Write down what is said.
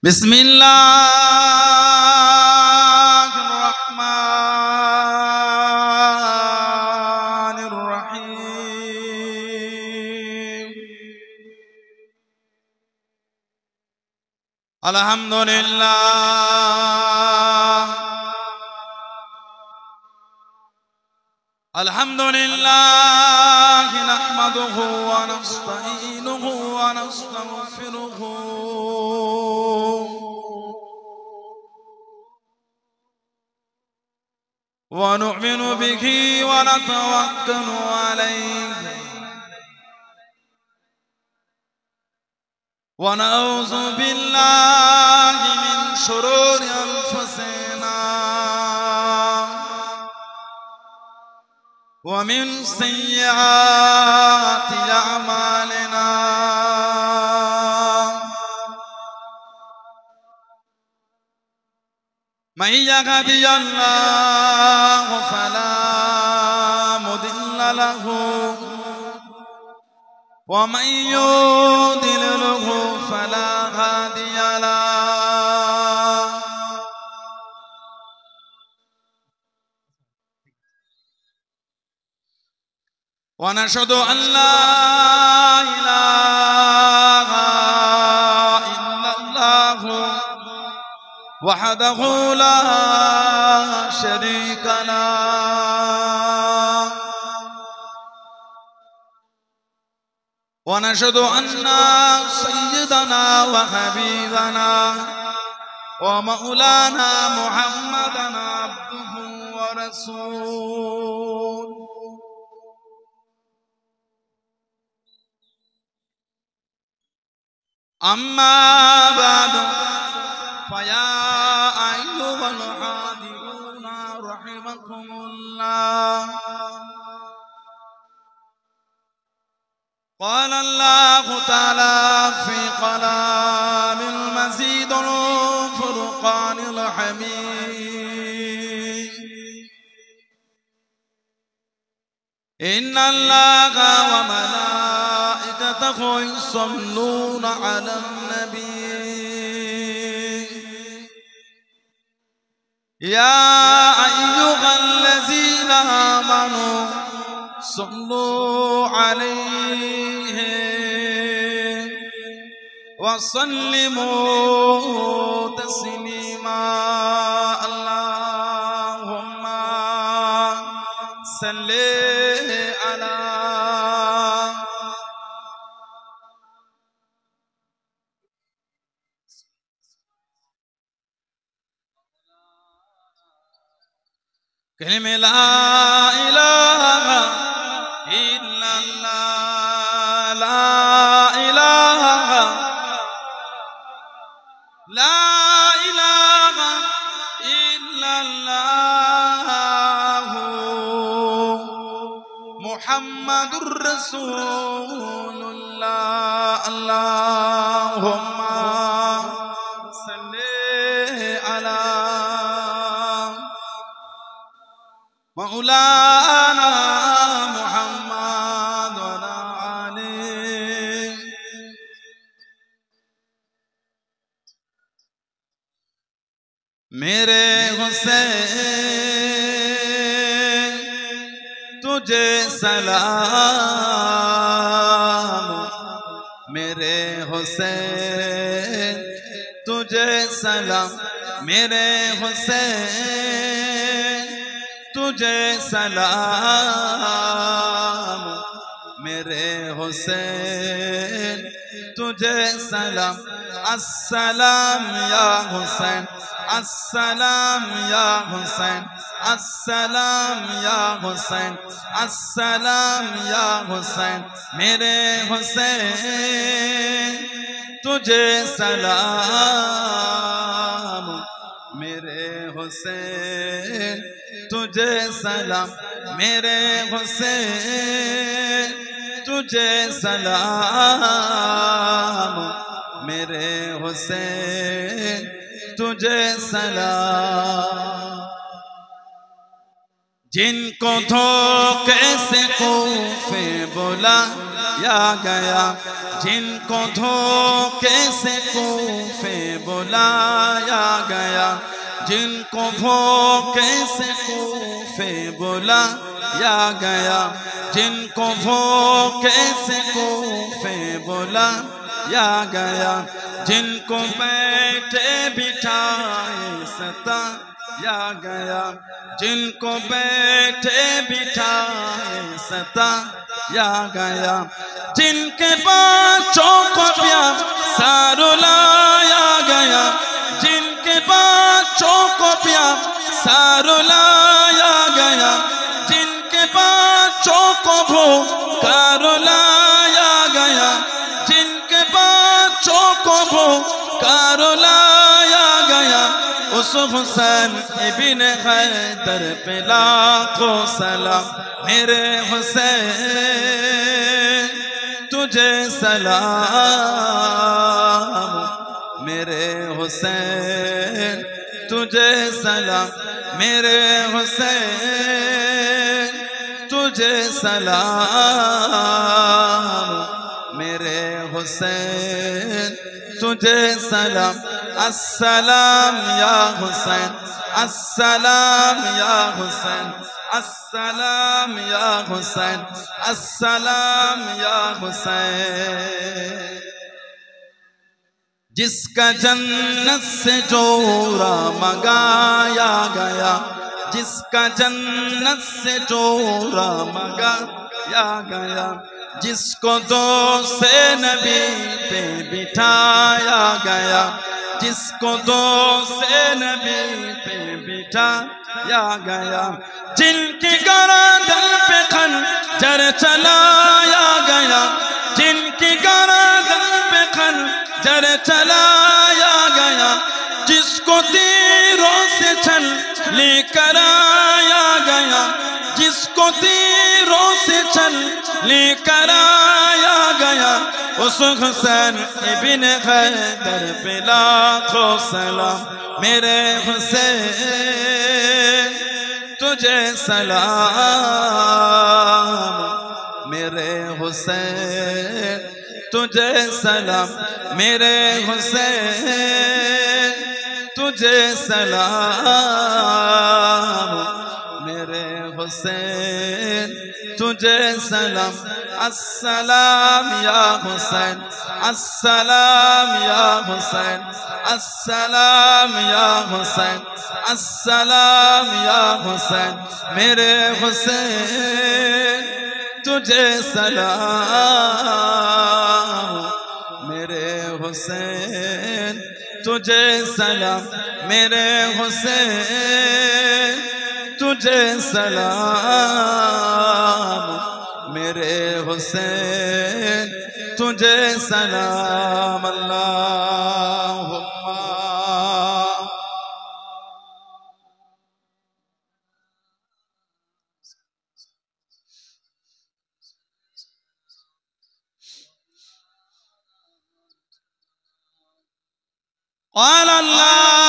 बिस्मिल्लाहिर्रहमानिर्रहीम। अल्हम्दुलिल्लाह नहमदुहु व नस्तईनुहु व नस्तगफिरुहु व नु'मिनु बिही व नतवक्कलु अलैहि व नऊज़ु बिल्लाहि मिन शुरूरि अंफुसिना व मिन सय्यिआति अमालिना। मन यहदिहिल्लाहु फला मुदिल्ल लहु व मन युद्लिल्हु फला हादिय लहु। व नशहदु अन ला इलाहा इल्लल्लाहु वहदहु ला शरीक लहु व नशहदु अन्ना सय्यदना व हबीबना व मौलाना मुहम्मदन अब्दुहु व रसूलुहु। अम्मा बादु फया अय्युहल हादिरूना रहिमकुमुल्लाह। क़ाल अल्लाहु तआला फ़ी कलामिल मजीदिल फ़ुरक़ानिल हमीद। इन्नल्लाहा व मलाइकतहु युसल्लूना अलन नबी या अय्युहल्लज़ीना आमनू सल्लू अलैहि व सल्लिमू तस्लीमा। अल्लाहुम्मा सल्ली अला कलिमे ला इलाहा इल्लल्लाह ला इलाहा इल्लल्लाह मुहम्मदुर रसूलुल्लाह। अल्लाहुम्मा सल्ली अला मौलाना मुहम्मद व आलिहि। मेरे हुसैन तुझे सलाम, मेरे हुसैन तुझे सलाम, मेरे हुसैन तुझे सलाम, मेरे हुसैन तुझे सलाम। अस्सलाम या हुसैन, अस्सलाम या हुसैन, अस्सलाम या हुसैन, अस्सलाम या हुसैन। मेरे हुसैन तुझे सलाम, मेरे हुसैन तुझे सलाम, मेरे हुसैन तुझे सलाम, मेरे हुसैन तुझे सलाम। जिनको धोखे से कूफे बोला या गया, जिनको धोखे से कूफे बुलाया गया, जिनको धोखे से कूफे बुलाया गया, जिनको धोखे से कूफे बुलाया गया, जिनको बैठे बिठाए सताया गया, जिनको बैठे बिठाए सताया गया, जिनके बच्चों को प्यार रुलाया गया, जिनके बच्चों को प्यार रुलाया गया, जिनके बच्चों को भूखा रुलाया गया, जिनके बच्चों को भूखा रुलाया गया, उस हुसैन इब्न हैदर पे लाखों सलाम। मेरे हुसैन तुझे सलाम, मेरे हुसैन तुझे सलाम, मेरे हुसैन तुझे सलाम, मेरे हुसैन तुझे सलाम। अस्सलाम या हुसैन, अस्सलाम या हुसैन, अस्सलाम या हुसैन, अस्सलाम या हुसैन। जिसका जन्नत से जोड़ा मंगाया गया, जिसका जन्नत से जोड़ा मंगाया गया, जिसको दोस्त नबी पे बिठाया गया, जिसको दोस्त नबी पे बिठाया गया, जिनकी गर्दन पे खंजर चलाया गया, जिनकी गर्दन पे खंजर चलाया गया, जिसको तीरों से छलनी कराया गया, जिसको तीरों से छलनी कराया गया, उस हुसैन इब्न हैदर पे लाखों सलाम। मेरे हुसैन तुझे सलाम, मेरे हुसैन तुझे सलाम, मेरे हुसैन तुझे सलाम, मेरे हुसैन तुझे सलाम। अस्सलाम या हुसैन, अस्सलाम या हुसैन, अस्सलाम या हुसैन, अस्सलाम या हुसैन, मेरे हुसैन तुझे सलाम, मेरे हुसैन तुझे सलाम, मेरे हुसैन तुझे सलाम, मेरे हुसैन तुझे सलाम। अल्लाहुम्मा क़ाल अल्लाह